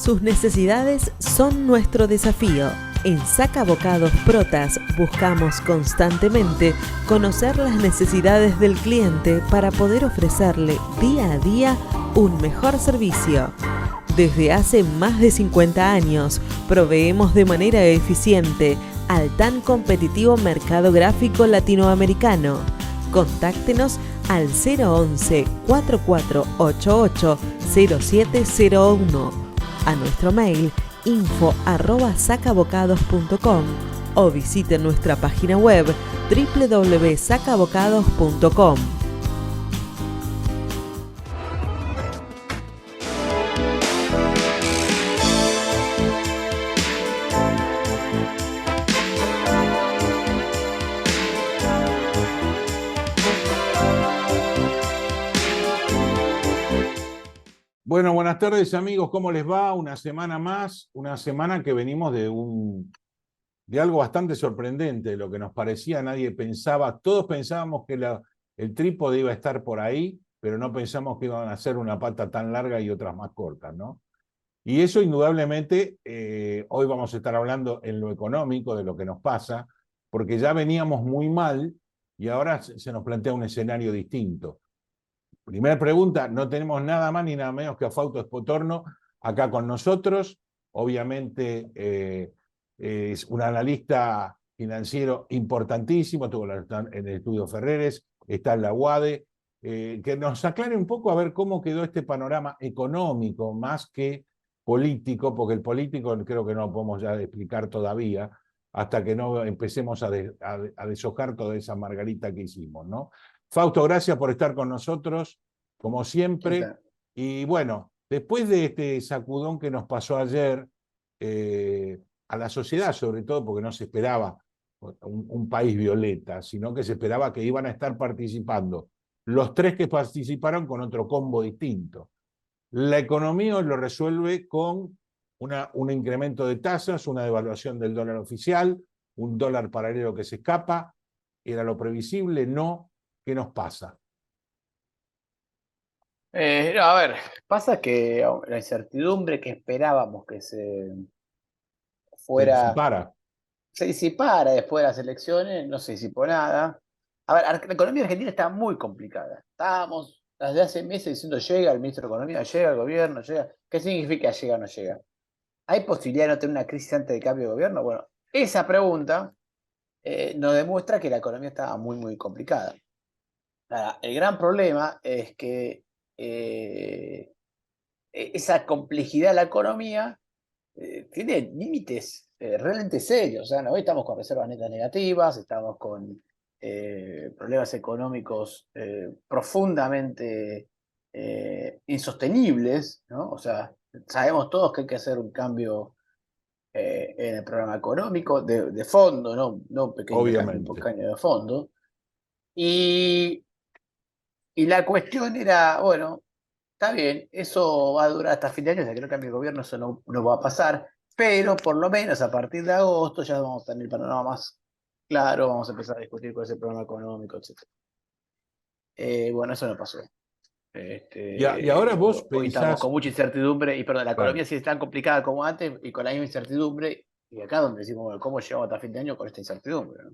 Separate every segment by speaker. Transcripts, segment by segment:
Speaker 1: Sus necesidades son nuestro desafío. En Saca Bocados Protas buscamos constantemente conocer las necesidades del cliente para poder ofrecerle día a día un mejor servicio. Desde hace más de 50 años proveemos de manera eficiente al tan competitivo mercado gráfico latinoamericano. Contáctenos al 011 4488 0701, a nuestro mail info@sacabocados.com o visite nuestra página web www.sacabocados.com.
Speaker 2: Bueno, buenas tardes amigos, ¿cómo les va? Una semana más, una semana que venimos de algo bastante sorprendente, lo que nos parecía, nadie pensaba, todos pensábamos que el trípode iba a estar por ahí, pero no pensamos que iban a hacer una pata tan larga y otras más cortas, ¿no? Y eso indudablemente, hoy vamos a estar hablando en lo económico de lo que nos pasa, porque ya veníamos muy mal y ahora se nos plantea un escenario distinto. Primera pregunta, no tenemos nada más ni nada menos que a Fausto Espotorno acá con nosotros. Obviamente es un analista financiero importantísimo, estuvo en el Estudio Ferreres, está en la UADE, que nos aclare un poco a ver cómo quedó este panorama económico más que político, porque el político creo que no lo podemos ya explicar todavía hasta que no empecemos a deshojar toda esa margarita que hicimos, ¿no? Fausto, gracias por estar con nosotros, como siempre. Y bueno, después de este sacudón que nos pasó ayer a la sociedad, sobre todo porque no se esperaba un país violeta, sino que se esperaba que iban a estar participando los tres que participaron con otro combo distinto. La economía lo resuelve con un incremento de tasas, una devaluación del dólar oficial, un dólar paralelo que se escapa. ¿Era lo previsible? No. ¿Qué nos pasa?
Speaker 3: No, a ver, pasa que la incertidumbre que esperábamos que se
Speaker 2: Disipara.
Speaker 3: disipara después de las elecciones, no se disipó nada. A ver, la economía argentina está muy complicada. Estábamos desde hace meses diciendo llega el ministro de Economía, llega el gobierno, llega. ¿Qué significa llega o no llega? ¿Hay posibilidad de no tener una crisis antes del cambio de gobierno? Bueno, esa pregunta nos demuestra que la economía estaba muy, muy complicada. Ahora, el gran problema es que esa complejidad de la economía tiene límites realmente serios. O sea, hoy estamos con reservas netas negativas, estamos con problemas económicos profundamente insostenibles, ¿no? O sea, sabemos todos que hay que hacer un cambio en el programa económico de fondo, no un pequeño cambio, un pequeño de fondo. Y la cuestión era, bueno, está bien, eso va a durar hasta fin de año, hasta que no cambie el gobierno, eso no va a pasar, pero por lo menos a partir de agosto ya vamos a tener el panorama más claro, vamos a empezar a discutir con ese programa económico, etc. Bueno, eso no pasó.
Speaker 2: Y ahora vos
Speaker 3: Hoy estamos
Speaker 2: pensás...
Speaker 3: con mucha incertidumbre, y perdón, la
Speaker 2: Claro.
Speaker 3: economía sigue tan complicada como antes y con la misma incertidumbre, y acá donde decimos, bueno, ¿cómo llegamos hasta fin de año con esta incertidumbre? ¿No?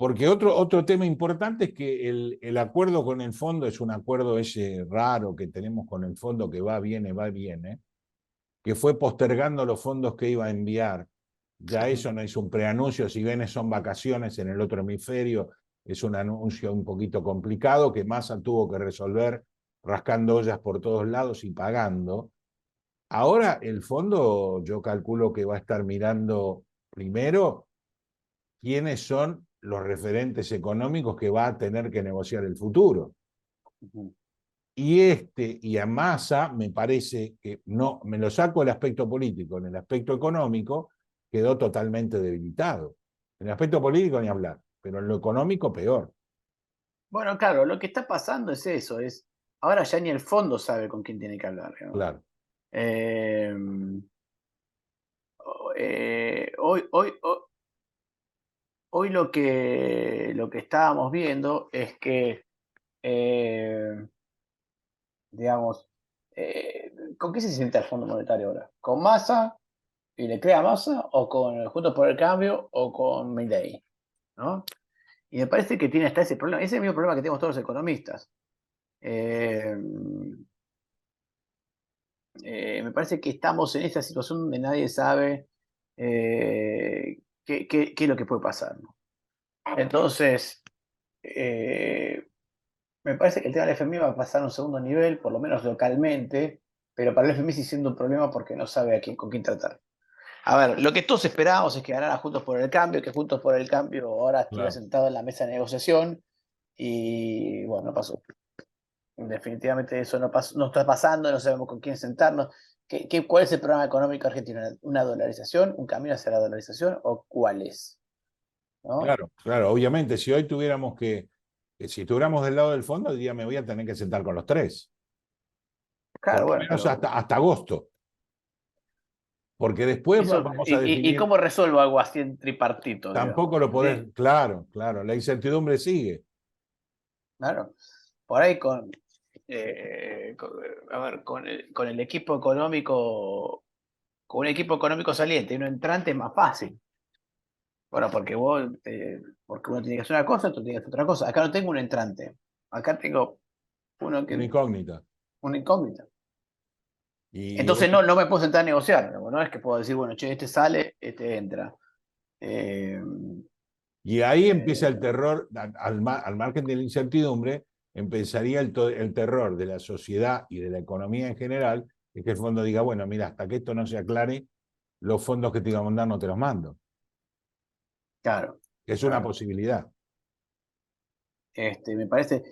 Speaker 2: Porque otro tema importante es que el acuerdo con el fondo es un acuerdo ese raro que tenemos con el fondo que va, viene, que fue postergando los fondos que iba a enviar. Ya eso no es un preanuncio, si bien son vacaciones en el otro hemisferio, es un anuncio un poquito complicado que Massa tuvo que resolver rascando ollas por todos lados y pagando. Ahora el fondo yo calculo que va a estar mirando primero quiénes son los referentes económicos que va a tener que negociar el futuro. Y a Massa me parece que no, me lo saco del aspecto político, en el aspecto económico quedó totalmente debilitado. En el aspecto político ni hablar, pero en lo económico peor.
Speaker 3: Bueno, claro, lo que está pasando es eso, ahora ya ni el fondo sabe con quién tiene que hablar, ¿no?
Speaker 2: Claro.
Speaker 3: Eh, hoy lo que estábamos viendo es que, digamos, ¿con qué se sienta el Fondo Monetario ahora? ¿Con Massa y le crea Massa o con Juntos por el Cambio o con Milei? ¿No? Y me parece que tiene hasta ese problema, ese es el mismo problema que tenemos todos los economistas. Me parece que estamos en esta situación donde nadie sabe qué es lo que puede pasar, ¿no? Entonces, me parece que el tema del FMI va a pasar a un segundo nivel, por lo menos localmente, pero para el FMI sigue siendo un problema porque no sabe con quién tratar. A ver, lo que todos esperábamos es que ganara Juntos por el Cambio, que Juntos por el Cambio ahora estuviera
Speaker 2: Claro.
Speaker 3: sentado en la mesa de negociación, y bueno, no pasó. Definitivamente eso no, pasó, no está pasando, no sabemos con quién sentarnos. ¿Cuál es el programa económico argentino? ¿Una dolarización? ¿Un camino hacia la dolarización? ¿O cuál es? ¿No?
Speaker 2: Claro, claro, obviamente, si hoy tuviéramos si estuviéramos del lado del fondo, el día me voy a tener que sentar con los tres, por
Speaker 3: Claro,
Speaker 2: lo
Speaker 3: bueno,
Speaker 2: menos
Speaker 3: pero
Speaker 2: hasta agosto, porque después
Speaker 3: eso,
Speaker 2: vamos a
Speaker 3: ¿y
Speaker 2: definir,
Speaker 3: cómo resuelvo algo así en tripartito,
Speaker 2: tampoco
Speaker 3: digamos?
Speaker 2: lo podés, claro, claro, la incertidumbre sigue.
Speaker 3: Claro. Por ahí a ver, con el equipo económico, con un equipo económico saliente y uno entrante es más fácil. Bueno, porque uno tiene que hacer una cosa, otro tiene que hacer otra cosa. Acá no tengo un entrante. Acá tengo uno
Speaker 2: Una incógnita.
Speaker 3: una incógnita.
Speaker 2: Y,
Speaker 3: Entonces no me puedo sentar a negociar, digamos, no es que puedo decir, bueno, che, este sale, este entra. Eh,
Speaker 2: y ahí empieza
Speaker 3: eh,
Speaker 2: el terror, al margen de la incertidumbre, empezaría el terror de la sociedad y de la economía en general, es que el fondo diga, bueno, mira, hasta que esto no se aclare, los fondos que te iba a mandar no te los mando.
Speaker 3: claro,
Speaker 2: Es una
Speaker 3: claro.
Speaker 2: posibilidad.
Speaker 3: Me parece.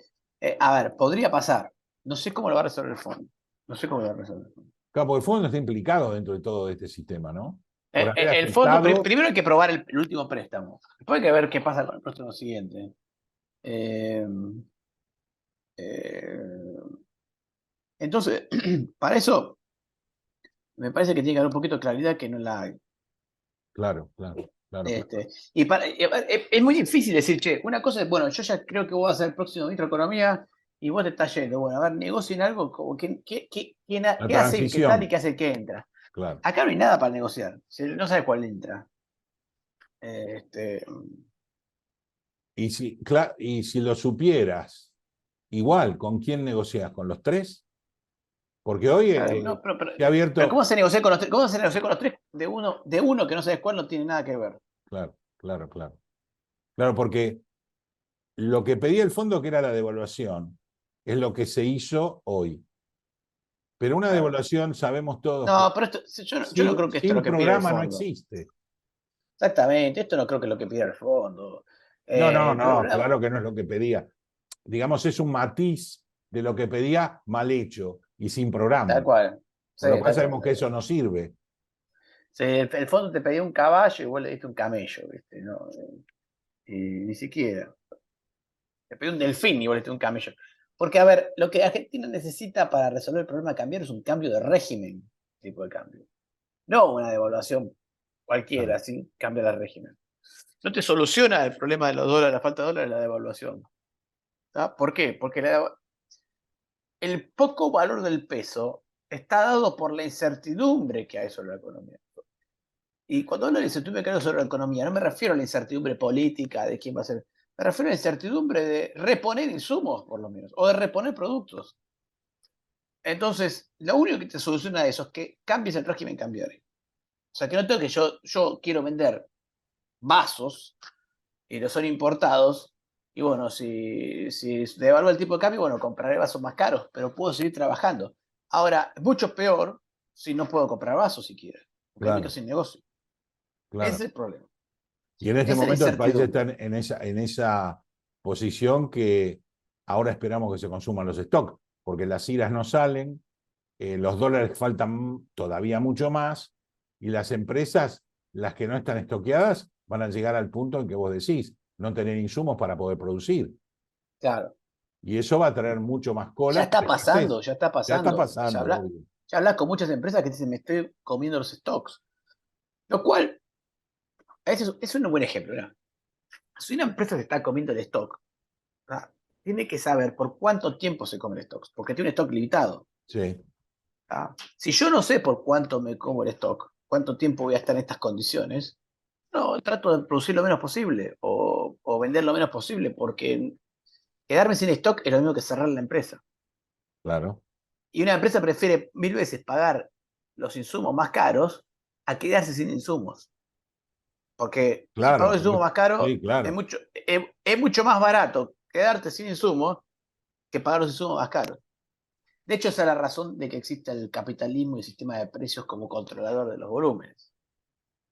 Speaker 3: A ver, podría pasar. No sé cómo lo va a resolver el fondo. No sé cómo lo va a resolver el fondo.
Speaker 2: Claro, porque el fondo está implicado dentro de todo este sistema, ¿no? Por haber
Speaker 3: El fondo,
Speaker 2: aceptado.
Speaker 3: primero hay que probar el último préstamo. Después hay que ver qué pasa con el préstamo siguiente. Eh, eh, entonces, para eso, me parece que tiene que haber un poquito de claridad que no la hay.
Speaker 2: Claro, claro, claro, claro.
Speaker 3: Es muy difícil decir, che, una cosa es, bueno, yo ya creo que voy a ser el próximo ministro de Economía y vos te estás yendo. Bueno, a ver, negocien algo, como
Speaker 2: La
Speaker 3: qué hace el que sale y
Speaker 2: transición,
Speaker 3: qué hace el que entra.
Speaker 2: claro.
Speaker 3: Acá no hay nada para negociar, no sabe cuál entra. Este,
Speaker 2: Y si lo supieras, igual, ¿con quién negocias? ¿Con los tres? Porque hoy
Speaker 3: claro, no,
Speaker 2: se ha
Speaker 3: pero
Speaker 2: abierto.
Speaker 3: ¿cómo se negocia con los tres? ¿Cómo se negocia con los tres de uno que no sabes cuál no tiene nada que ver?
Speaker 2: Claro, claro, claro. Claro, porque lo que pedía el fondo, que era la devaluación, es lo que se hizo hoy. Pero una
Speaker 3: Claro.
Speaker 2: devaluación, sabemos todos que
Speaker 3: No, pero yo no creo que esto es lo
Speaker 2: sin
Speaker 3: que pide el
Speaker 2: programa no
Speaker 3: fondo.
Speaker 2: existe.
Speaker 3: Exactamente, esto no creo que es lo que pide el fondo.
Speaker 2: No, no,
Speaker 3: El
Speaker 2: no,
Speaker 3: programa,
Speaker 2: claro que no es lo que pedía. Digamos, es un matiz de lo que pedía mal hecho y sin
Speaker 3: tal
Speaker 2: programa.
Speaker 3: cual. Sí,
Speaker 2: Con lo cual
Speaker 3: tal cual,
Speaker 2: sabemos que
Speaker 3: tal
Speaker 2: eso
Speaker 3: cual.
Speaker 2: no sirve.
Speaker 3: Sí, el fondo te pedía un caballo y vos le diste un camello, ¿viste? No, y ni siquiera. Te pedía un delfín y vos le diste un camello. Porque, a ver, lo que Argentina necesita para resolver el problema cambiar es un cambio de régimen, tipo de cambio. No una devaluación cualquiera,
Speaker 2: Claro,
Speaker 3: así cambia el régimen. No te soluciona el problema de los dólares, la falta de dólares, la devaluación. ¿Tá? ¿Por qué? Porque el poco valor del peso está dado por la incertidumbre que hay sobre la economía. Y cuando hablo de incertidumbre que hay sobre la economía, no me refiero a la incertidumbre política de quién va a ser, me refiero a la incertidumbre de reponer insumos, por lo menos, o de reponer productos. Entonces, lo único que te soluciona eso es que cambies el régimen cambiario. O sea, que no tengo que yo quiero vender vasos y los son importados, y bueno, si devalúa el tipo de cambio, bueno, compraré vasos más caros, pero puedo seguir trabajando. Ahora, es mucho peor si no puedo comprar vasos siquiera, porque me quedo
Speaker 2: claro,
Speaker 3: sin negocio. Ese es
Speaker 2: claro.
Speaker 3: el problema.
Speaker 2: Y en este
Speaker 3: Esa es la
Speaker 2: momento el país está
Speaker 3: incertidumbre.
Speaker 2: en esa posición que ahora esperamos que se consuman los stocks, porque las IRAs no salen, los dólares faltan todavía mucho más, y las empresas, las que no están estoqueadas, van a llegar al punto en que vos decís, no tener insumos para poder producir.
Speaker 3: Claro.
Speaker 2: Y eso va a traer mucho más
Speaker 3: Ya
Speaker 2: colas por
Speaker 3: está
Speaker 2: escasez.
Speaker 3: pasando, ya está
Speaker 2: Ya está
Speaker 3: pasando.
Speaker 2: pasando, obvio.
Speaker 3: Ya hablas con muchas empresas que te dicen, me estoy comiendo los stocks. Lo cual, es un buen ejemplo, ¿no? Si una empresa se está comiendo el stock, ¿verdad? Tiene que saber por cuánto tiempo se come el stock, porque tiene un stock limitado.
Speaker 2: Sí,
Speaker 3: Si yo no sé por cuánto me como el stock, cuánto tiempo voy a estar en estas condiciones, no, trato de producir lo menos posible o vender lo menos posible, porque quedarme sin stock es lo mismo que cerrar la empresa.
Speaker 2: Claro.
Speaker 3: Y una empresa prefiere 1000 veces pagar los insumos más caros a quedarse sin insumos. Porque si pago
Speaker 2: Claro,
Speaker 3: los insumos más caros,
Speaker 2: sí, claro.
Speaker 3: es mucho más barato quedarte sin insumos que pagar los insumos más caros. De hecho, esa es la razón de que exista el capitalismo y el sistema de precios como controlador de los volúmenes.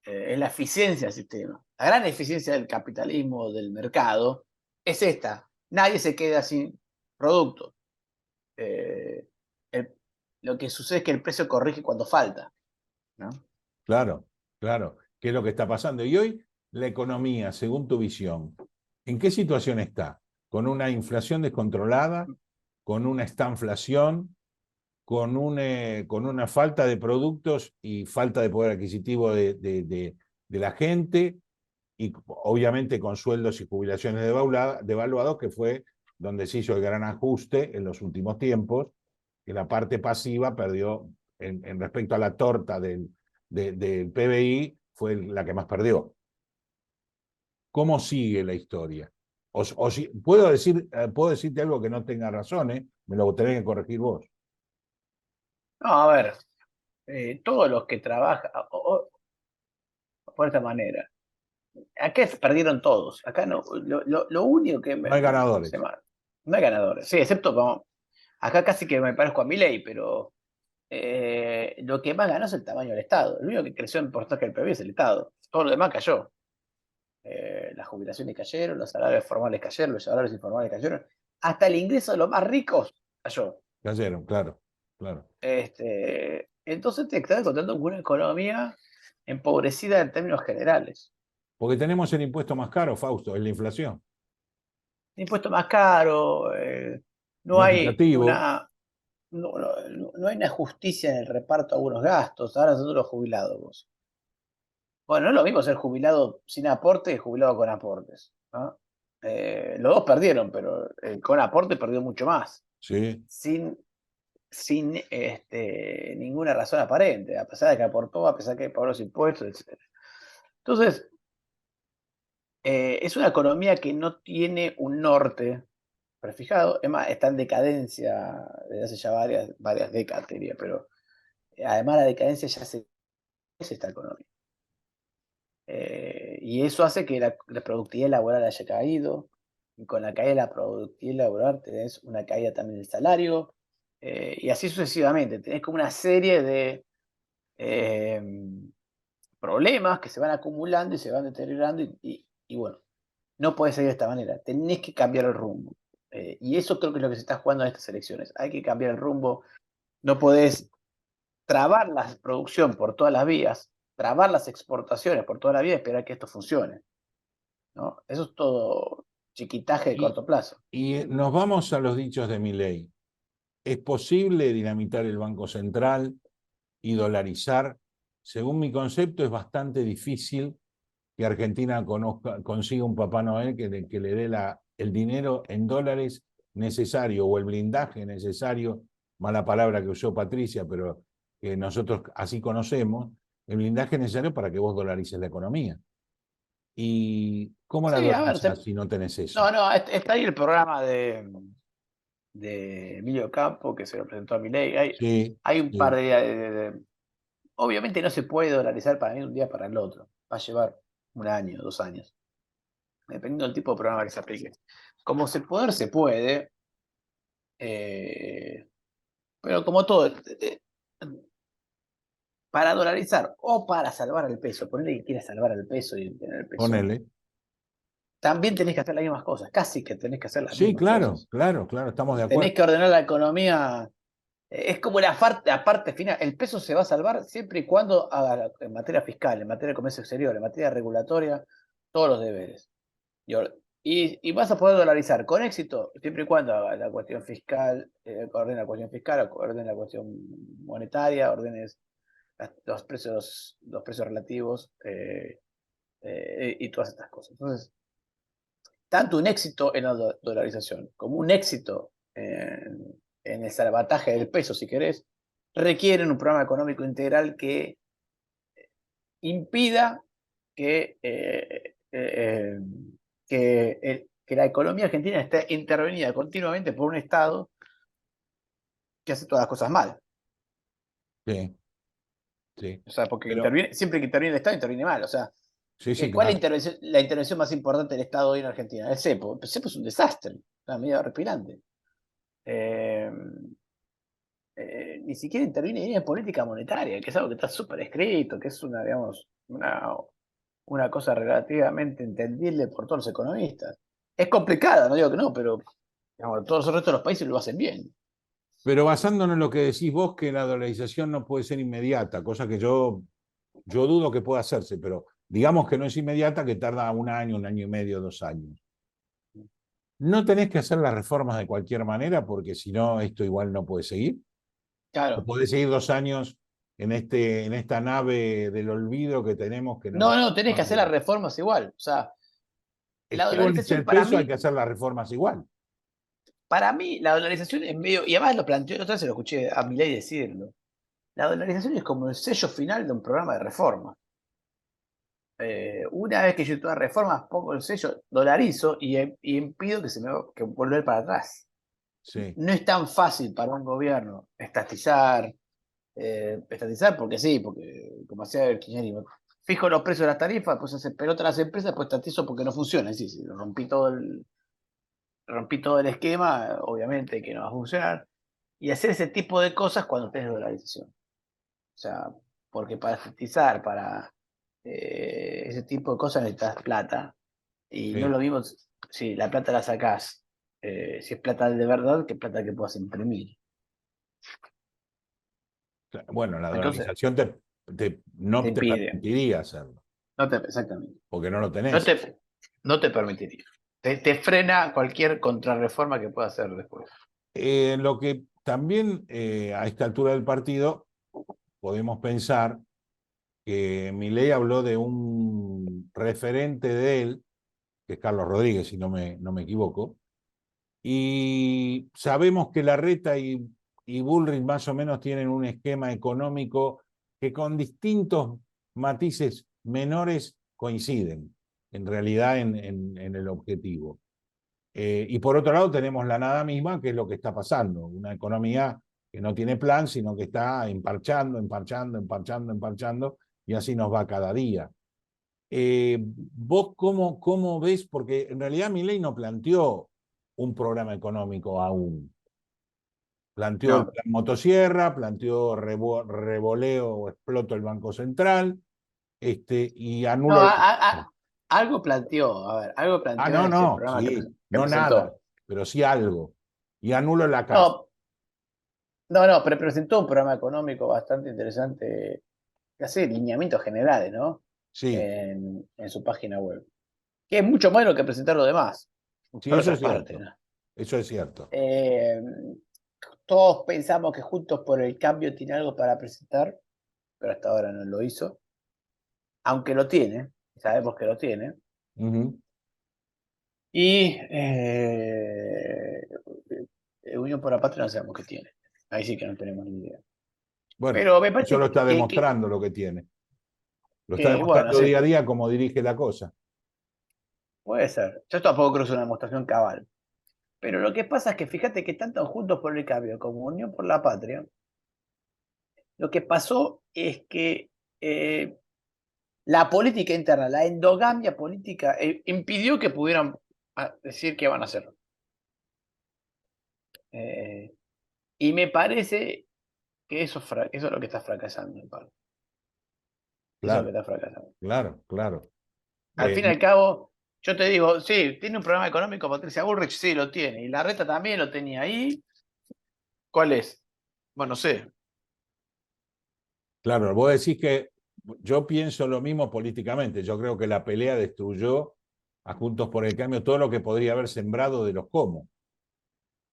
Speaker 3: Es la eficiencia del sistema. La gran eficiencia del capitalismo, del mercado, es esta. Nadie se queda sin producto. Lo que sucede es que el precio corrige cuando falta, ¿no?
Speaker 2: Claro, claro. ¿Qué es lo que está pasando? Y hoy la economía, según tu visión, ¿en qué situación está? ¿Con una inflación descontrolada? ¿Con una estanflación? ¿Con una falta de productos y falta de poder adquisitivo de la gente? Y obviamente con sueldos y jubilaciones devaluados, que fue donde se hizo el gran ajuste en los últimos tiempos, que la parte pasiva perdió en respecto a la torta del PBI, fue la que más perdió. ¿Cómo sigue la historia? O si, puedo decirte algo que no tenga razón, me lo tenés que corregir vos.
Speaker 3: No, a ver, todos los que trabajan, por esta manera, acá perdieron todos. Acá no, lo único que
Speaker 2: No hay ganadores.
Speaker 3: no hay ganadores. Sí, excepto como, acá casi que me parezco a Milei, pero lo que más ganó es el tamaño del Estado. El único que creció en porcentaje del PIB es el Estado. Todo lo demás cayó. Las jubilaciones cayeron, los salarios formales cayeron, los salarios informales cayeron. Hasta el ingreso de los más ricos cayó.
Speaker 2: Cayeron, claro, claro.
Speaker 3: Entonces te estás encontrando con una economía empobrecida en términos generales.
Speaker 2: Porque tenemos el impuesto más caro, Fausto, es la inflación.
Speaker 3: Impuesto más caro, no
Speaker 2: No es
Speaker 3: hay
Speaker 2: equitativo.
Speaker 3: una no hay una justicia en el reparto de algunos gastos. Ahora son los jubilados vos. Bueno, no es lo mismo ser jubilado sin aporte que jubilado con aportes, ¿no? Los dos perdieron, pero el con aporte perdió mucho más.
Speaker 2: Sí.
Speaker 3: Sin ninguna razón aparente, a pesar de que aportó, a pesar de que pagó los impuestos, etc. Entonces, es una economía que no tiene un norte prefijado, es más, está en decadencia desde hace ya varias décadas, diría, pero además la decadencia ya se es esta economía. Y eso hace que la productividad laboral haya caído, y con la caída de la productividad laboral tenés una caída también del salario, y así sucesivamente. Tenés como una serie de problemas que se van acumulando y se van deteriorando, y bueno, no puede seguir de esta manera. Tenés que cambiar el rumbo. Y eso creo que es lo que se está jugando en estas elecciones. Hay que cambiar el rumbo. No podés trabar la producción por todas las vías, trabar las exportaciones por toda la vida y esperar que esto funcione, ¿no? Eso es todo chiquitaje de
Speaker 2: Y,
Speaker 3: corto plazo.
Speaker 2: y nos vamos a los dichos de Milei. ¿Es posible dinamitar el Banco Central y dolarizar? Según mi concepto, es bastante difícil que Argentina consiga un Papá Noel que le dé el dinero en dólares necesario o el blindaje necesario, mala palabra que usó Patricia, pero que nosotros así conocemos, el blindaje necesario para que vos dolarices la economía. ¿Y cómo la
Speaker 3: Sí, a ver,
Speaker 2: dolarizás si no tenés eso?
Speaker 3: no, está ahí el programa de Emilio Campo que se lo presentó a Milei.
Speaker 2: Sí,
Speaker 3: Hay un par
Speaker 2: sí.
Speaker 3: obviamente no se puede dolarizar para mí de un día para el otro. Va a llevar 1 año, 2 años, dependiendo del tipo de programa que se aplique. Como se puede, pero como todo, para dolarizar o para salvar el peso, ponele que quieras salvar el peso y tener el peso,
Speaker 2: Ponele.
Speaker 3: también tenés que hacer las mismas cosas, casi que tenés que hacer las
Speaker 2: Sí,
Speaker 3: mismas
Speaker 2: claro,
Speaker 3: cosas.
Speaker 2: claro, claro, estamos de
Speaker 3: Tenés
Speaker 2: acuerdo.
Speaker 3: que ordenar la economía. Es como la parte final. El peso se va a salvar siempre y cuando haga en materia fiscal, en materia de comercio exterior, en materia regulatoria, todos los deberes. Y vas a poder dolarizar con éxito, siempre y cuando haga la cuestión fiscal, ordene la cuestión fiscal, ordene la cuestión monetaria, ordenes los precios relativos y todas estas cosas. Entonces, tanto un éxito en la dolarización como un éxito en el salvataje del peso, si querés, requieren un programa económico integral que impida que, que la economía argentina esté intervenida continuamente por un Estado que hace todas las cosas mal.
Speaker 2: Sí, sí.
Speaker 3: O sea, porque
Speaker 2: Pero,
Speaker 3: siempre que interviene el Estado, interviene mal. O sea,
Speaker 2: sí,
Speaker 3: ¿cuál
Speaker 2: claro.
Speaker 3: es la intervención más importante del Estado hoy en Argentina? El CEPO. El CEPO es un desastre, una medida respirante. Ni siquiera interviene en política monetaria, que es algo que está súper escrito, que es digamos, una cosa relativamente entendible por todos los economistas. Es complicada, no digo que no, pero digamos, todos los restos de los países lo hacen bien.
Speaker 2: Pero basándonos en lo que decís vos, que la dolarización no puede ser inmediata, cosa que yo dudo que pueda hacerse, pero digamos que no es inmediata, que tarda un año y medio, 2 años. No tenés que hacer las reformas de cualquier manera, porque si no, esto igual no puede seguir. O
Speaker 3: Claro.
Speaker 2: podés seguir 2 años en esta nave del olvido que tenemos, que no nos...
Speaker 3: No, tenés que hacer las reformas igual. O sea, la
Speaker 2: Esté con
Speaker 3: dolarización
Speaker 2: el peso, hay que hacer las reformas igual.
Speaker 3: para mí, la dolarización es medio, y además lo planteó, otra vez se lo escuché a Milei decirlo. La dolarización es como el sello final de un programa de reforma. Una vez que yo todas las reformas pongo el sello, dolarizo y impido que se me que volver para atrás.
Speaker 2: Sí.
Speaker 3: No es tan fácil para un gobierno estatizar porque sí, porque como hacía el kirchnerismo, fijo los precios de las tarifas, pues hace pelota a las empresas, pues estatizo porque no funciona. Sí, sí, rompí todo el esquema, obviamente que no va a funcionar. Y hacer ese tipo de cosas cuando tenés dolarización. O sea, porque para estatizar, para ese tipo de cosas necesitas plata. Y no es
Speaker 2: Sí.
Speaker 3: lo mismo si la plata la sacás, si es plata de verdad, que plata que puedas imprimir.
Speaker 2: Bueno, la
Speaker 3: Entonces,
Speaker 2: dolarización
Speaker 3: te
Speaker 2: no te
Speaker 3: impide.
Speaker 2: permitiría hacerlo,
Speaker 3: Exactamente.
Speaker 2: porque no lo
Speaker 3: No
Speaker 2: tenés.
Speaker 3: te, no te permitiría. Te frena cualquier contrarreforma que pueda hacer después.
Speaker 2: Lo que también a esta altura del partido podemos pensar que Milei habló de un referente de él, que es Carlos Rodríguez, si no me equivoco, y sabemos que Larreta y Bullrich más o menos tienen un esquema económico que con distintos matices menores coinciden, en realidad, en el objetivo. Y por otro lado tenemos la nada misma, que es lo que está pasando, una economía que no tiene plan, sino que está emparchando, emparchando, emparchando, emparchando, y así nos va cada día. ¿Vos cómo ves? Porque en realidad Milei no planteó un programa económico aún. Planteó el
Speaker 3: No,
Speaker 2: plan motosierra, planteó revoleo o exploto el Banco Central, y
Speaker 3: no,
Speaker 2: anuló...
Speaker 3: algo planteó, a ver, algo
Speaker 2: Ah,
Speaker 3: planteó en
Speaker 2: no,
Speaker 3: ese
Speaker 2: no,
Speaker 3: programa
Speaker 2: sí,
Speaker 3: que
Speaker 2: no nada,
Speaker 3: presentó.
Speaker 2: pero sí algo. Y anulo la casa.
Speaker 3: No, pero presentó un programa económico bastante interesante, que hace lineamientos generales, ¿no?
Speaker 2: Sí,
Speaker 3: En su página web. Que es mucho más de lo que presentar lo demás,
Speaker 2: sí,
Speaker 3: por
Speaker 2: eso
Speaker 3: otra
Speaker 2: es
Speaker 3: parte,
Speaker 2: cierto.
Speaker 3: ¿no?
Speaker 2: Eso es cierto.
Speaker 3: Eh, Todos pensamos que Juntos por el Cambio tiene algo para presentar, pero hasta ahora no lo hizo. Aunque lo tiene, sabemos que lo tiene.
Speaker 2: Ujú.
Speaker 3: Y Unión por la Patria no sabemos qué tiene. Ahí sí que no tenemos ni idea.
Speaker 2: Bueno,
Speaker 3: Pero me
Speaker 2: eso
Speaker 3: parece
Speaker 2: lo está
Speaker 3: que,
Speaker 2: demostrando lo que tiene. Lo está
Speaker 3: bueno,
Speaker 2: demostrando
Speaker 3: sí,
Speaker 2: día a día cómo dirige la cosa.
Speaker 3: puede ser. Yo tampoco creo que sea una demostración cabal. Pero lo que pasa es que fíjate que tanto Juntos por el Cambio como Unión por la Patria, lo que pasó es que la política interna, la endogamia política, impidió que pudieran decir qué van a hacer. Eh, y me parece que eso es lo que está fracasando, en parte. Eso es lo
Speaker 2: Claro,
Speaker 3: que está fracasando.
Speaker 2: claro, claro.
Speaker 3: Al fin y al cabo, yo te digo, sí, ¿tiene un programa económico Patricia Bullrich? Sí, lo tiene. Y Larreta también lo tenía ahí. ¿Cuál es? Bueno, no sé.
Speaker 2: Claro, vos decís que yo pienso lo mismo políticamente. Yo creo que la pelea destruyó a Juntos por el Cambio todo lo que podría haber sembrado de los cómo.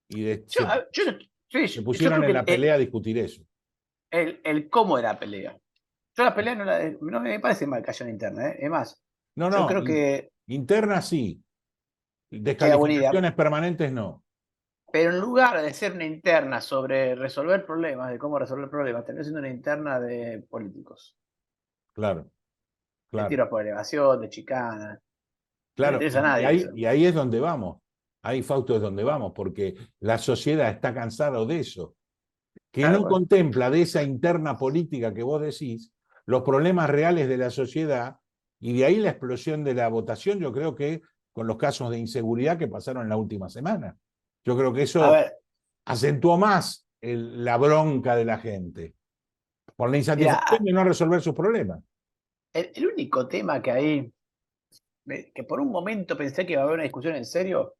Speaker 2: Y
Speaker 3: Yo,
Speaker 2: se
Speaker 3: sí, yo
Speaker 2: pusieron
Speaker 3: creo
Speaker 2: en
Speaker 3: que
Speaker 2: la pelea a discutir eso.
Speaker 3: el cómo era la pelea. Yo la pelea no me parece mal que haya una interna, ¿eh? Es más,
Speaker 2: No,
Speaker 3: yo
Speaker 2: no,
Speaker 3: creo que
Speaker 2: interna sí,
Speaker 3: era buena idea.
Speaker 2: descalificaciones permanentes no.
Speaker 3: Pero en lugar de ser una interna sobre resolver problemas, de cómo resolver problemas, terminó siendo una interna de políticos.
Speaker 2: Claro,
Speaker 3: De
Speaker 2: claro.
Speaker 3: tiros por elevación, de chicana. No le
Speaker 2: Claro,
Speaker 3: interesa a nadie eso.
Speaker 2: y ahí es donde vamos. Ahí, Fausto, es donde vamos, porque la sociedad está cansada de eso, que
Speaker 3: Claro,
Speaker 2: no
Speaker 3: bueno.
Speaker 2: contempla de esa interna política que vos decís, los problemas reales de la sociedad, y de ahí la explosión de la votación, yo creo que con los casos de inseguridad que pasaron en la última semana. Yo creo que
Speaker 3: A
Speaker 2: eso
Speaker 3: ver,
Speaker 2: acentuó más la bronca de la gente, por la insatisfacción
Speaker 3: mira,
Speaker 2: de no resolver sus problemas.
Speaker 3: el único tema que ahí, que por un momento pensé que iba a haber una discusión en serio,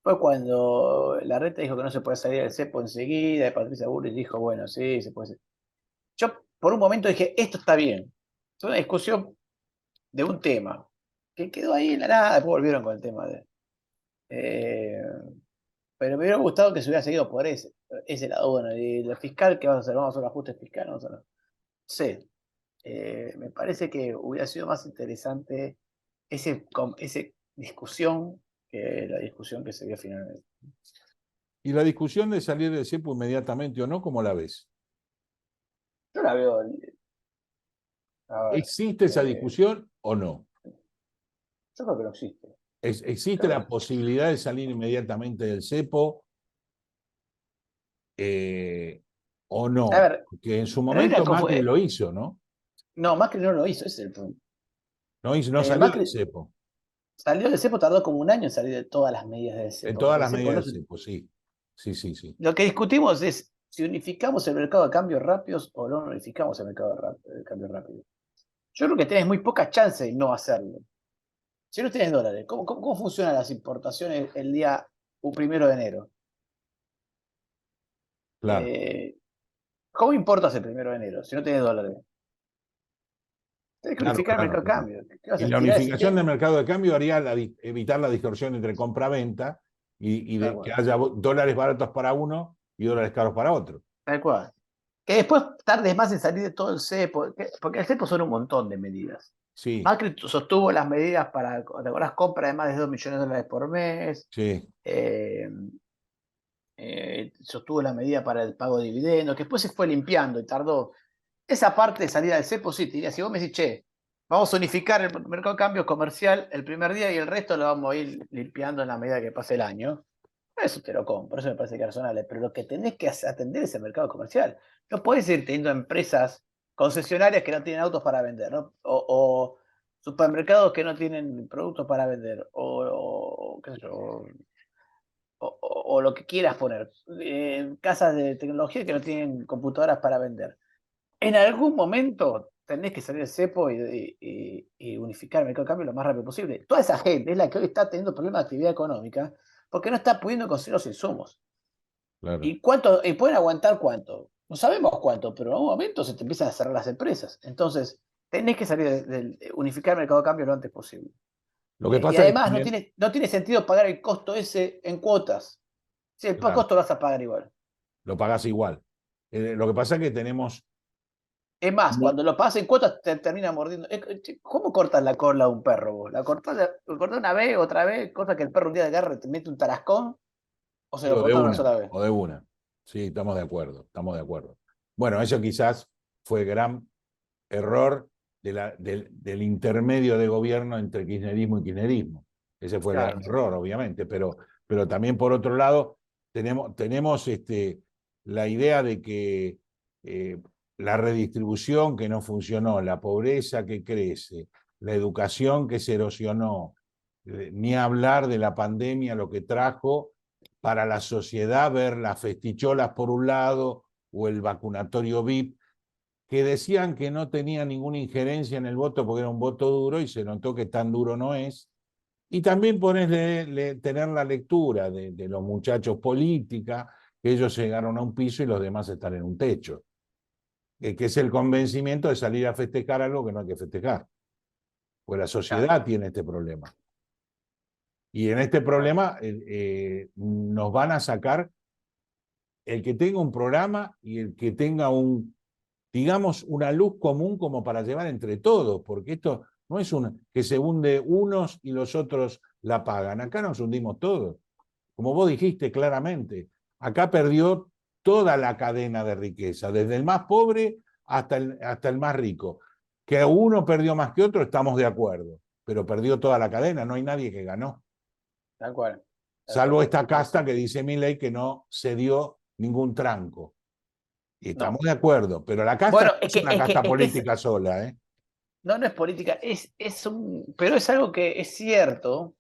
Speaker 3: fue cuando la reta dijo que no se puede salir del cepo enseguida, y Patricia Bullrich dijo, bueno, sí, se puede. Yo por un momento dije, esto está bien. Fue una discusión de un tema, que quedó ahí en la nada, después volvieron con el tema de... eh, pero me hubiera gustado que se hubiera seguido por ese lado. Bueno, y el fiscal, ¿qué vamos a hacer? ¿Vamos a hacer un ajuste fiscal? No sé. Me parece que hubiera sido más interesante ese discusión que la discusión que se dio finalmente.
Speaker 2: Y la discusión de salir del cepo inmediatamente o no, ¿cómo la ves?
Speaker 3: Yo la veo, a ver,
Speaker 2: ¿Existe esa discusión o no?
Speaker 3: yo creo que no existe.
Speaker 2: ¿Existe
Speaker 3: Creo
Speaker 2: la
Speaker 3: que,
Speaker 2: posibilidad de salir inmediatamente del cepo o
Speaker 3: a
Speaker 2: no?
Speaker 3: ver,
Speaker 2: Porque en su
Speaker 3: pero hay una
Speaker 2: momento Macri lo hizo, ¿no?
Speaker 3: no, Macri no lo hizo, ese es el punto.
Speaker 2: No salió del
Speaker 3: Macri
Speaker 2: cepo,
Speaker 3: salió del cepo, tardó como un año en salir de todas las medidas del
Speaker 2: en
Speaker 3: cepo,
Speaker 2: todas
Speaker 3: porque el
Speaker 2: las
Speaker 3: cepo
Speaker 2: medidas
Speaker 3: no
Speaker 2: del
Speaker 3: se...
Speaker 2: cepo, sí. Sí, sí, sí.
Speaker 3: Lo que discutimos es si unificamos el mercado de cambios rápidos o no unificamos el mercado de cambios rápidos. Yo creo que tenés muy poca chance de no hacerlo. Si no tienes dólares, ¿cómo funcionan las importaciones el día 1 de enero?
Speaker 2: Claro.
Speaker 3: ¿Cómo importas el 1 de enero si no tienes dólares? Tienes que
Speaker 2: Claro,
Speaker 3: unificar el
Speaker 2: claro,
Speaker 3: mercado de
Speaker 2: claro.
Speaker 3: cambio. ¿Qué vas
Speaker 2: Y
Speaker 3: a
Speaker 2: la
Speaker 3: tirar el
Speaker 2: unificación
Speaker 3: sistema?
Speaker 2: del mercado de cambio haría evitar la distorsión entre compra-venta y
Speaker 3: Tal
Speaker 2: de que
Speaker 3: cual.
Speaker 2: haya dólares baratos para uno y dólares caros para otro.
Speaker 3: Tal cual. Que después tardes más en salir de todo el cepo, porque el cepo son un montón de medidas.
Speaker 2: Sí,
Speaker 3: Macri sostuvo las medidas para, ¿te acordás? Compra de más de 2 millones de dólares por mes,
Speaker 2: sí,
Speaker 3: eh, sostuvo la medida para el pago de dividendos, que después se fue limpiando y tardó. Esa parte de salida del cepo, sí, te diría, si vos me decís, che, vamos a unificar el mercado de cambio comercial el primer día y el resto lo vamos a ir limpiando en la medida que pase el año, eso te lo compro, eso me parece que es razonable, pero lo que tenés que atender es el mercado comercial. No podés ir teniendo empresas concesionarias que no tienen autos para vender, ¿no? O supermercados que no tienen productos para vender, o qué sé yo, o lo que quieras poner, casas de tecnología que no tienen computadoras para vender. En algún momento tenés que salir del cepo y unificar el mercado de cambio lo más rápido posible. Toda esa gente es la que hoy está teniendo problemas de actividad económica porque no está pudiendo conseguir los insumos.
Speaker 2: claro.
Speaker 3: ¿Y cuánto? ¿Y pueden aguantar cuánto? No sabemos cuánto, pero en algún momento se te empiezan a cerrar las empresas. Entonces, tenés que salir de unificar el mercado de cambio lo antes posible.
Speaker 2: Lo que
Speaker 3: Y
Speaker 2: pasa es que
Speaker 3: además
Speaker 2: también,
Speaker 3: no tiene sentido pagar el costo ese en cuotas. Si el
Speaker 2: claro,
Speaker 3: costo lo vas a pagar igual.
Speaker 2: lo pagás igual. Lo que pasa es que tenemos,
Speaker 3: Es más, cuando lo pagas en cuotas te termina mordiendo. ¿Cómo cortas la cola a un perro vos? ¿Lo cortás una vez, otra vez? ¿Cortas que el perro un día de guerra te mete un tarascón? ¿O se
Speaker 2: sí,
Speaker 3: lo cortás una sola vez?
Speaker 2: o de una. Sí, estamos de acuerdo, estamos de acuerdo. Bueno, eso quizás fue el gran error del intermedio de gobierno entre kirchnerismo y kirchnerismo. Ese fue el
Speaker 3: Claro.
Speaker 2: gran error, obviamente, pero también por otro lado tenemos la idea de que la redistribución que no funcionó, la pobreza que crece, la educación que se erosionó, ni hablar de la pandemia, lo que trajo para la sociedad ver las festicholas por un lado o el vacunatorio VIP, que decían que no tenía ninguna injerencia en el voto porque era un voto duro y se notó que tan duro no es. Y también tener la lectura de los muchachos política, que ellos llegaron a un piso y los demás están en un techo, que es el convencimiento de salir a festejar algo que no hay que festejar, pues la
Speaker 3: Claro,
Speaker 2: sociedad tiene este problema. Y en este
Speaker 3: claro.
Speaker 2: problema nos van a sacar el que tenga un programa y el que tenga digamos, una luz común como para llevar entre todos, porque esto no es que se hunde unos y los otros la pagan. Acá nos hundimos todos. Como vos dijiste claramente, Acá perdió toda la cadena de riqueza, desde el más pobre hasta el más rico. Que uno perdió más que otro, estamos de acuerdo, pero perdió toda la cadena, no hay nadie que ganó.
Speaker 3: Tal cual.
Speaker 2: Salvo esta casta que dice Milei que no se dio ningún tranco. Y estamos de acuerdo, pero la casta
Speaker 3: bueno,
Speaker 2: no es una casta política sola, ¿eh?
Speaker 3: No, no es política, pero es algo que es cierto,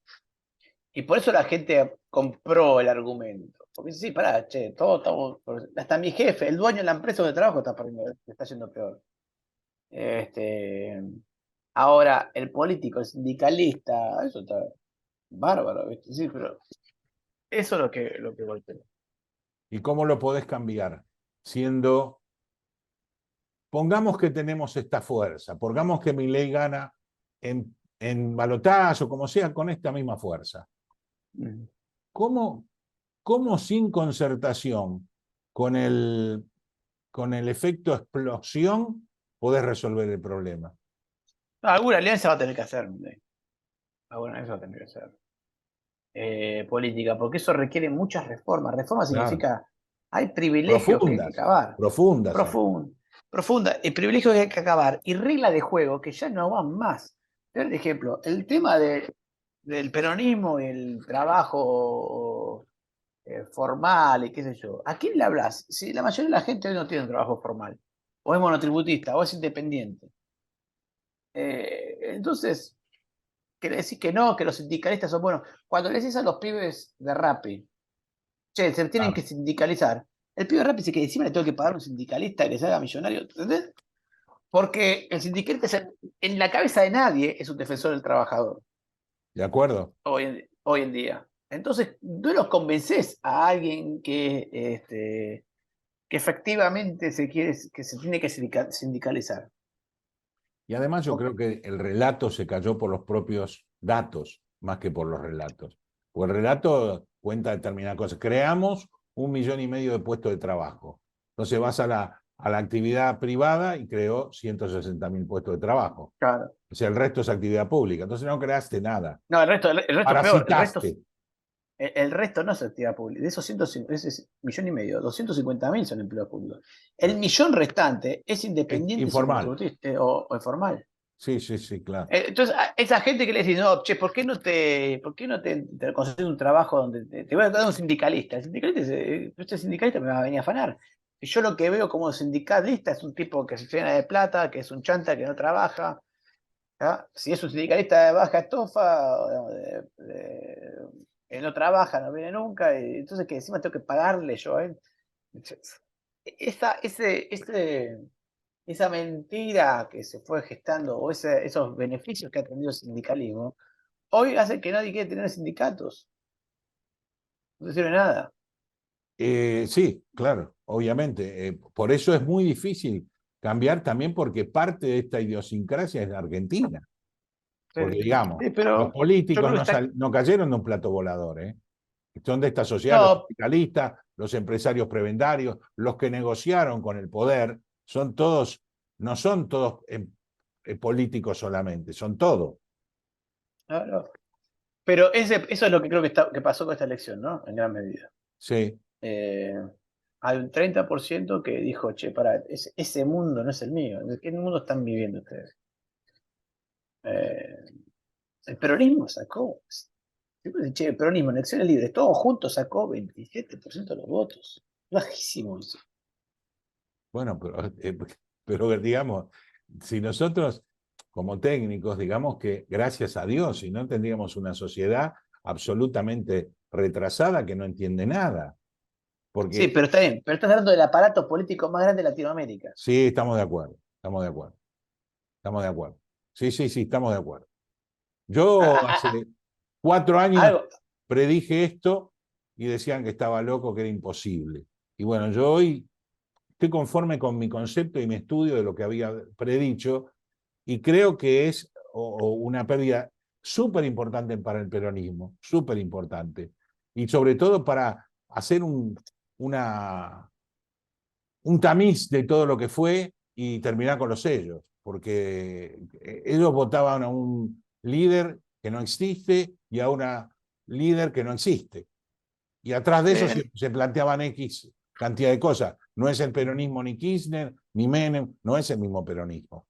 Speaker 3: y por eso la gente compró el argumento. Porque sí, pará, che, todos estamos. Hasta mi jefe, el dueño de la empresa donde trabajo, está perdiendo, está yendo peor. Ahora, el político, el sindicalista, eso está bárbaro, ¿viste? Sí, pero eso es lo que golpea.
Speaker 2: ¿Y cómo lo podés cambiar? Pongamos que tenemos esta fuerza, pongamos que Milei gana en balotaje o como sea, con esta misma fuerza. ¿Cómo sin concertación, con el efecto explosión, podés resolver el problema?
Speaker 3: Alguna alianza va a tener que hacer. Alguna alianza va a tener que hacer. Política, porque eso requiere muchas reformas. Reforma significa, hay privilegios que hay que acabar.
Speaker 2: Profundas.
Speaker 3: Profunda. El privilegio que hay que acabar. Y reglas de juego que ya no van más. Por ejemplo, el tema del peronismo y el trabajo formal y qué sé yo. ¿A quién le hablas? Si la mayoría de la gente hoy no tiene un trabajo formal, o es monotributista, o es independiente. Entonces, quiere decir que no, que los sindicalistas son buenos. Cuando le decís a los pibes de Rappi, che, se tienen que sindicalizar, el pibe de Rappi dice que encima le tengo que pagar a un sindicalista que se haga millonario, ¿entendés? Porque el sindicalista en la cabeza de nadie es un defensor del trabajador.
Speaker 2: ¿De acuerdo?
Speaker 3: Hoy en día. Entonces, no los convences a alguien que efectivamente que se tiene que sindicalizar.
Speaker 2: Y además yo creo que el relato se cayó por los propios datos, más que por los relatos. Porque el relato cuenta determinadas cosas. Creamos 1,5 millones de puestos de trabajo. Entonces vas a la actividad privada y creó 160.000 puestos de trabajo.
Speaker 3: Claro.
Speaker 2: O sea, el resto es actividad pública. Entonces no creaste nada.
Speaker 3: No, el resto peor. El resto no es actividad pública. De esos 1,5 millones, 250.000 son empleos públicos. El millón restante es independiente
Speaker 2: informal.
Speaker 3: O informal.
Speaker 2: Sí, claro.
Speaker 3: Entonces, a esa gente que le dice, no, che, ¿por qué no te consigues un trabajo donde te voy a dar un sindicalista? El sindicalista dice, este sindicalista me va a venir a afanar. Y yo lo que veo como sindicalista es un tipo que se llena de plata, que es un chanta, que no trabaja. ¿Ah? Si es un sindicalista de baja estofa, no trabaja, no viene nunca, y entonces que encima tengo que pagarle yo a él. Esa mentira que se fue gestando, o esos beneficios que ha tenido el sindicalismo, hoy hace que nadie quiera tener sindicatos. No sirve nada.
Speaker 2: Sí, claro, obviamente. Por eso es muy difícil cambiar también porque parte de esta idiosincrasia es la Argentina. Porque digamos, los políticos no cayeron de un plato volador, ¿eh? Son de esta sociedad, los sindicalistas, los empresarios prebendarios, los que negociaron con el poder, no son todos políticos solamente, son todos.
Speaker 3: No. Pero eso es lo que creo que pasó con esta elección, ¿no? En gran medida.
Speaker 2: Sí.
Speaker 3: Hay un 30% que dijo, che, pará, ese mundo no es el mío. ¿En qué mundo están viviendo ustedes? El peronismo sacó, che, el peronismo en elecciones libres, todos juntos sacó 27% de los votos. Bajísimo eso.
Speaker 2: Bueno, pero digamos, si nosotros como técnicos, digamos que gracias a Dios, si no tendríamos una sociedad absolutamente retrasada que no entiende nada. Porque,
Speaker 3: sí, pero está bien, pero estás hablando del aparato político más grande de Latinoamérica.
Speaker 2: Sí, estamos de acuerdo. Sí, estamos de acuerdo. Yo hace 4 años predije esto y decían que estaba loco, que era imposible. Y bueno, yo hoy estoy conforme con mi concepto y mi estudio de lo que había predicho y creo que es una pérdida súper importante para el peronismo, súper importante. Y sobre todo para hacer un tamiz de todo lo que fue y terminar con los sellos, porque ellos votaban a un líder que no existe y a una líder que no existe. Y atrás de eso se planteaban X cantidad de cosas. No es el peronismo ni Kirchner, ni Menem, no es el mismo peronismo.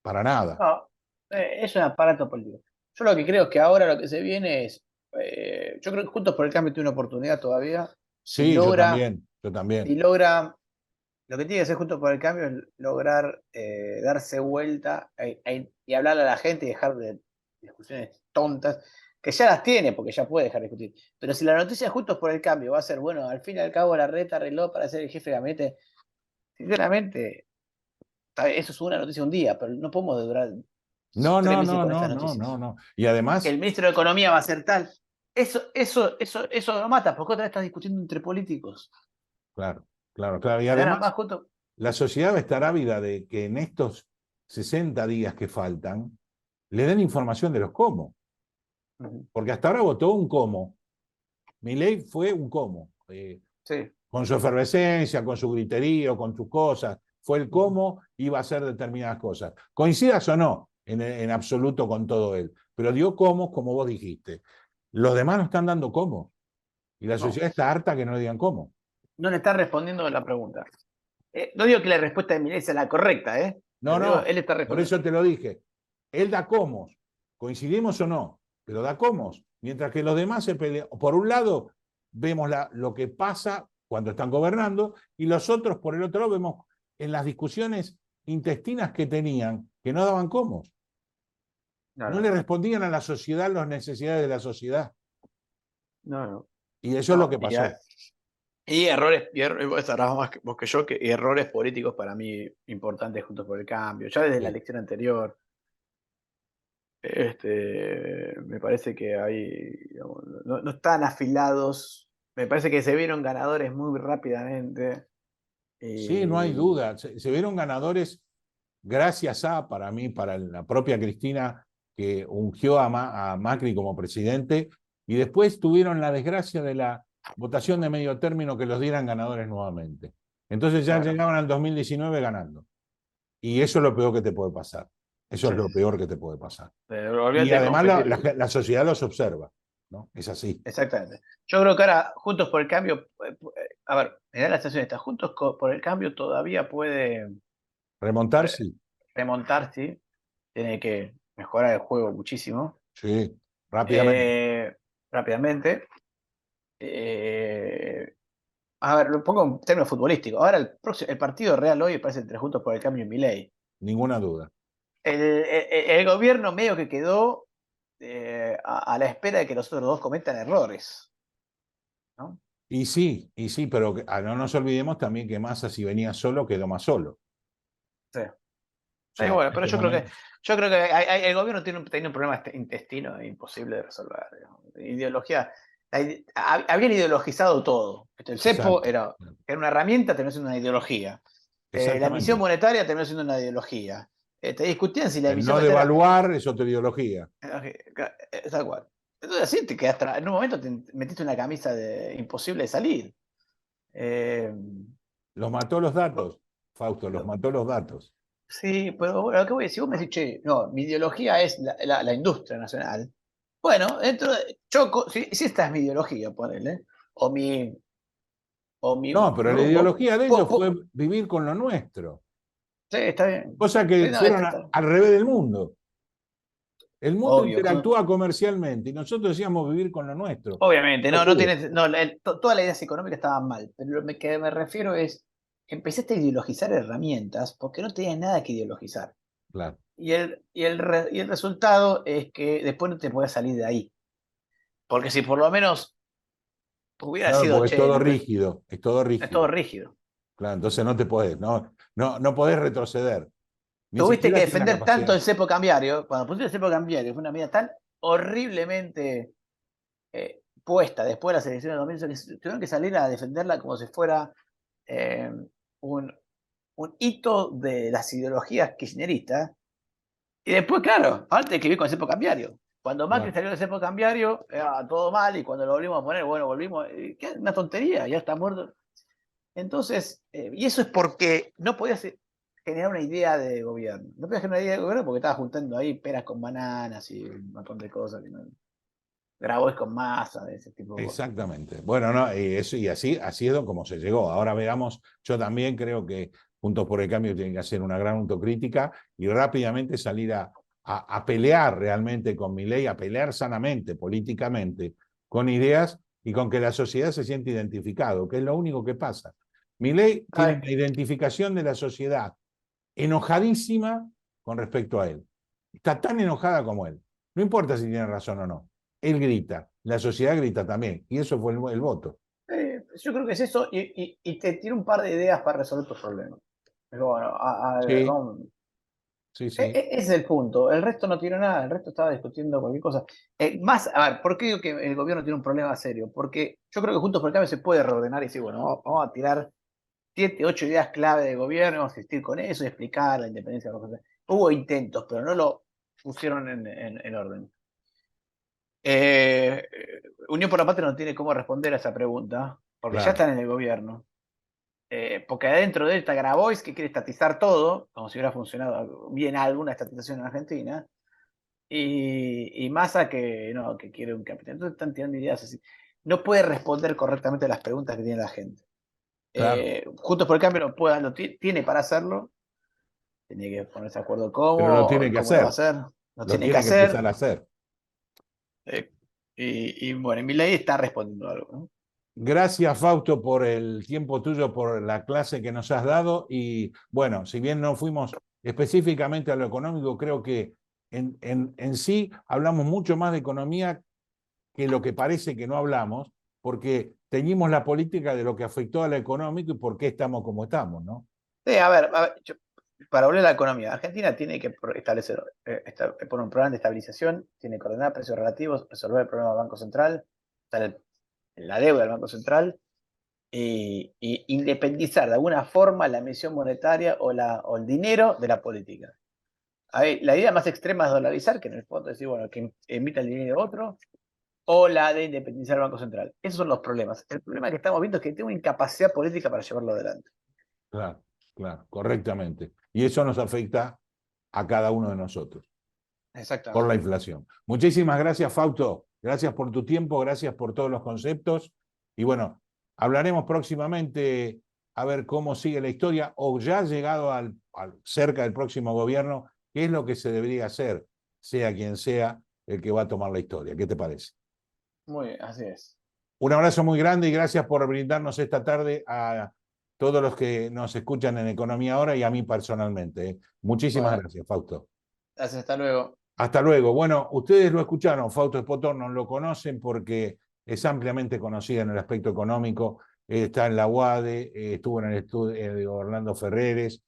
Speaker 2: Para nada.
Speaker 3: No, es un aparato político. Yo lo que creo es que ahora lo que se viene es, yo creo que Juntos por el Cambio tiene una oportunidad todavía. Si
Speaker 2: Sí, yo
Speaker 3: logra,
Speaker 2: también.
Speaker 3: si logra, lo que tiene que hacer Juntos por el Cambio es lograr darse vuelta y hablarle a la gente y dejar de discusiones tontas, que ya las tiene, porque ya puede dejar de discutir. Pero si la noticia de Juntos por el Cambio va a ser, bueno, al fin y al cabo la reta arregló para ser el jefe de gabinete, sinceramente, eso es una noticia un día, pero no podemos durar
Speaker 2: No,
Speaker 3: 3 meses con estas noticias.
Speaker 2: no. Y además.
Speaker 3: Que el ministro de Economía va a ser tal. Eso lo mata, porque otra vez estás discutiendo entre políticos.
Speaker 2: Claro. Y además,
Speaker 3: justo...
Speaker 2: la sociedad va a estar ávida de que en estos 60 días que faltan, le den información de los cómo. Porque hasta ahora votó un cómo. Milei fue un cómo.
Speaker 3: Sí.
Speaker 2: Con su efervescencia, con su griterío, con sus cosas. Fue el cómo iba a hacer determinadas cosas. Coincidas o no en absoluto con todo él. Pero dio cómo, como vos dijiste. Los demás no están dando cómo. Y la sociedad está harta que no le digan cómo.
Speaker 3: No le está respondiendo la pregunta. No digo que la respuesta de Milei sea la correcta, ¿eh?
Speaker 2: No,
Speaker 3: él está
Speaker 2: por eso te lo dije. Él da cómo. Coincidimos o no, pero da cómo. Mientras que los demás se pelean. Por un lado, vemos lo que pasa cuando están gobernando, y los otros, por el otro lado, vemos en las discusiones intestinas que tenían, que no daban cómo. No le respondían a la sociedad las necesidades de la sociedad.
Speaker 3: No.
Speaker 2: Y eso es lo que pasó.
Speaker 3: Y errores, vos sabrás más vos que yo, que errores políticos para mí importantes Juntos por el Cambio, ya desde la elección anterior. Me parece que hay, digamos, no están afilados, me parece que se vieron ganadores muy rápidamente.
Speaker 2: Sí, no hay duda. Se vieron ganadores gracias para mí, para la propia Cristina, que ungió a Macri como presidente, y después tuvieron la desgracia de la votación de medio término que los dieran ganadores nuevamente. Entonces ya llegaban al 2019 ganando. Y eso es lo peor que te puede pasar. Eso es lo peor que te puede pasar. Y además la sociedad los observa, ¿no? Es así.
Speaker 3: Exactamente. Yo creo que ahora, Juntos por el Cambio, a ver, me da la sensación esta, Juntos por el Cambio todavía puede
Speaker 2: remontar, sí.
Speaker 3: Remontar, sí. Tiene que mejorar el juego muchísimo.
Speaker 2: Sí, rápidamente.
Speaker 3: Rápidamente. A ver, lo pongo en términos futbolísticos. Ahora el partido real hoy parece entre Juntos por el Cambio y Milei.
Speaker 2: Ninguna duda.
Speaker 3: El gobierno medio que quedó a la espera de que los otros dos cometan errores, ¿no?
Speaker 2: Y sí, pero no nos olvidemos también que Massa, si venía solo, quedó más solo.
Speaker 3: Sí. O sea, bueno, pero yo creo que el gobierno tiene un problema intestino imposible de resolver. Digamos. Ideología. Habían ideologizado todo. El cepo era una herramienta, terminó siendo una ideología. La emisión monetaria terminó siendo una ideología. Te discutían si la emisión
Speaker 2: monetaria. No devaluar es otra ideología.
Speaker 3: Tal cual. Entonces así te quedaste, en un momento te metiste una camisa imposible de salir.
Speaker 2: Los mató los datos, Fausto, los mató los datos.
Speaker 3: Sí, pero bueno, lo que voy a decir, vos me decís, che, no, mi ideología es la industria nacional. Bueno, si esta es mi ideología, ponele, o mi...
Speaker 2: No, pero la ideología de ellos fue vivir con lo nuestro.
Speaker 3: Sí, está bien.
Speaker 2: Cosa que fueron al revés del mundo. El mundo interactúa comercialmente y nosotros decíamos vivir con lo nuestro.
Speaker 3: Obviamente, todas las ideas económicas estaban mal, pero lo que me refiero es, empezaste a ideologizar herramientas porque no tenías nada que ideologizar.
Speaker 2: Claro.
Speaker 3: Y el resultado es que después no te podés salir de ahí. Porque si por lo menos hubiera sido...
Speaker 2: Es todo rígido.
Speaker 3: Es todo rígido.
Speaker 2: Claro, entonces no te podés, no podés retroceder.
Speaker 3: Tuviste que defender tanto el cepo cambiario, cuando pusiste el cepo cambiario, fue una medida tan horriblemente puesta después de las elecciones de 2018, que tuvieron que salir a defenderla como si fuera un hito de las ideologías kirchneristas. Y después, claro, ahora tenés que vivir con el cepo cambiario. Cuando Macri salió del cepo cambiario, era todo mal, y cuando lo volvimos a poner, bueno, volvimos, ¿qué? Una tontería, ya está muerto. Entonces, y eso es porque no podías generar una idea de gobierno. No podías generar una idea de gobierno porque estabas juntando ahí peras con bananas y un montón de cosas. Grabois con Massa, de ese tipo de cosas.
Speaker 2: Exactamente. Bueno, no, y así es como se llegó. Ahora veamos, yo también creo que Juntos por el Cambio tienen que hacer una gran autocrítica y rápidamente salir a pelear realmente con Milei, a pelear sanamente, políticamente, con ideas y con que la sociedad se siente identificado, que es lo único que pasa. Milei tiene una identificación de la sociedad enojadísima con respecto a él. Está tan enojada como él. No importa si tiene razón o no. Él grita, la sociedad grita también, y eso fue el voto.
Speaker 3: Yo creo que es eso, y te tiene un par de ideas para resolver tus problemas. Pero bueno,
Speaker 2: Sí,
Speaker 3: vamos.
Speaker 2: sí, sí.
Speaker 3: Ese es el punto. El resto no tiene nada, el resto estaba discutiendo cualquier cosa. A ver, ¿por qué digo que el gobierno tiene un problema serio? Porque yo creo que Juntos por el Cambio se puede reordenar y decir, bueno, vamos a tirar 7, 8 ideas clave de gobierno, vamos a asistir con eso y explicar la independencia de los. Hubo intentos, pero no lo pusieron en orden. Unión por la Patria no tiene cómo responder a esa pregunta, porque
Speaker 2: Claro.
Speaker 3: ya están en el gobierno. Porque adentro de él está Grabois, que quiere estatizar todo, como si hubiera funcionado bien alguna estatización en Argentina, y Massa que no, que quiere un capital. Entonces están tirando ideas así. No puede responder correctamente a las preguntas que tiene la gente.
Speaker 2: Claro.
Speaker 3: Juntos por el Cambio tiene para hacerlo, tiene que ponerse de acuerdo
Speaker 2: Pero lo
Speaker 3: cómo
Speaker 2: tiene que
Speaker 3: lo va a
Speaker 2: hacer.
Speaker 3: hacer, lo
Speaker 2: Lo
Speaker 3: tiene que
Speaker 2: tiene que
Speaker 3: hacer.
Speaker 2: empezar a hacer.
Speaker 3: Y bueno, Milei está respondiendo algo, ¿no?
Speaker 2: Gracias, Fausto, por el tiempo tuyo, por la clase que nos has dado. Y bueno, si bien no fuimos específicamente a lo económico, creo que en sí hablamos mucho más de economía que lo que parece que no hablamos, porque teñimos la política de lo que afectó a lo económico y por qué estamos como estamos, ¿no?
Speaker 3: Sí, a ver, para volver a la economía, Argentina tiene que establecer poner un programa de estabilización, tiene que ordenar precios relativos, resolver el problema del Banco Central, la deuda del Banco Central, y independizar de alguna forma la emisión monetaria o el dinero de la política. La idea más extrema es dolarizar, que en el fondo es decir, bueno, que emita el dinero de otro, o la de independizar el Banco Central. Esos son los problemas. El problema que estamos viendo es que tiene una incapacidad política para llevarlo adelante.
Speaker 2: Claro, claro, correctamente. Y eso nos afecta a cada uno de nosotros por la
Speaker 3: Exactamente.
Speaker 2: inflación. Muchísimas gracias, Fausto. Gracias por tu tiempo, gracias por todos los conceptos. Y bueno, hablaremos próximamente a ver cómo sigue la historia o ya llegado cerca del próximo gobierno, qué es lo que se debería hacer, sea quien sea el que va a tomar la historia. ¿Qué te parece?
Speaker 3: Muy bien, así es.
Speaker 2: Un abrazo muy grande y gracias por brindarnos esta tarde a todos los que nos escuchan en Economía Ahora y a mí personalmente. Muchísimas
Speaker 3: Bueno,
Speaker 2: gracias, Fausto.
Speaker 3: gracias, hasta luego.
Speaker 2: Hasta luego. Bueno, ustedes lo escucharon, Fausto Espotorno, lo conocen porque es ampliamente conocida en el aspecto económico, está en la UADE, estuvo en el estudio de Orlando Ferreres,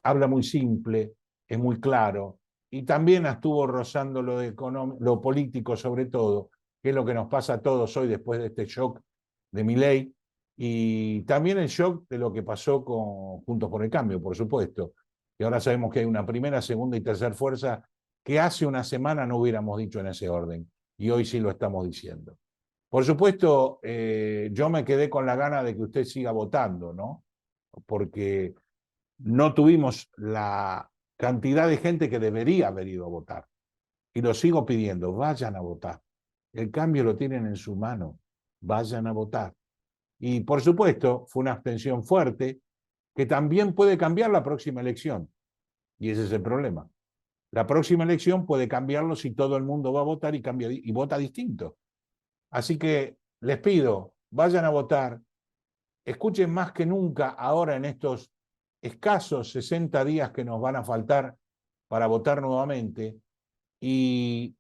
Speaker 2: habla muy simple, es muy claro, y también estuvo rozando lo político sobre todo, que es lo que nos pasa a todos hoy después de este shock de Milei, y también el shock de lo que pasó con Juntos por el Cambio, por supuesto. Y ahora sabemos que hay una primera, segunda y tercera fuerza que hace una semana no hubiéramos dicho en ese orden, y hoy sí lo estamos diciendo. Por supuesto, yo me quedé con la gana de que usted siga votando, ¿no? Porque no tuvimos la cantidad de gente que debería haber ido a votar. Y lo sigo pidiendo, vayan a votar. El cambio lo tienen en su mano, vayan a votar. Y por supuesto, fue una abstención fuerte que también puede cambiar la próxima elección. Y ese es el problema. La próxima elección puede cambiarlo si todo el mundo va a votar y vota distinto. Así que les pido, vayan a votar, escuchen más que nunca ahora en estos escasos 60 días que nos van a faltar para votar nuevamente y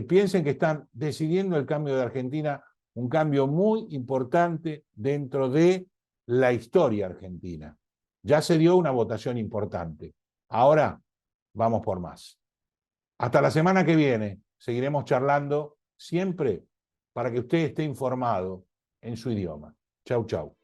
Speaker 2: piensen que están decidiendo el cambio de Argentina, un cambio muy importante dentro de la historia argentina. Ya se dio una votación importante. Ahora vamos por más. Hasta la semana que viene seguiremos charlando siempre para que usted esté informado en su idioma. Chau, chau.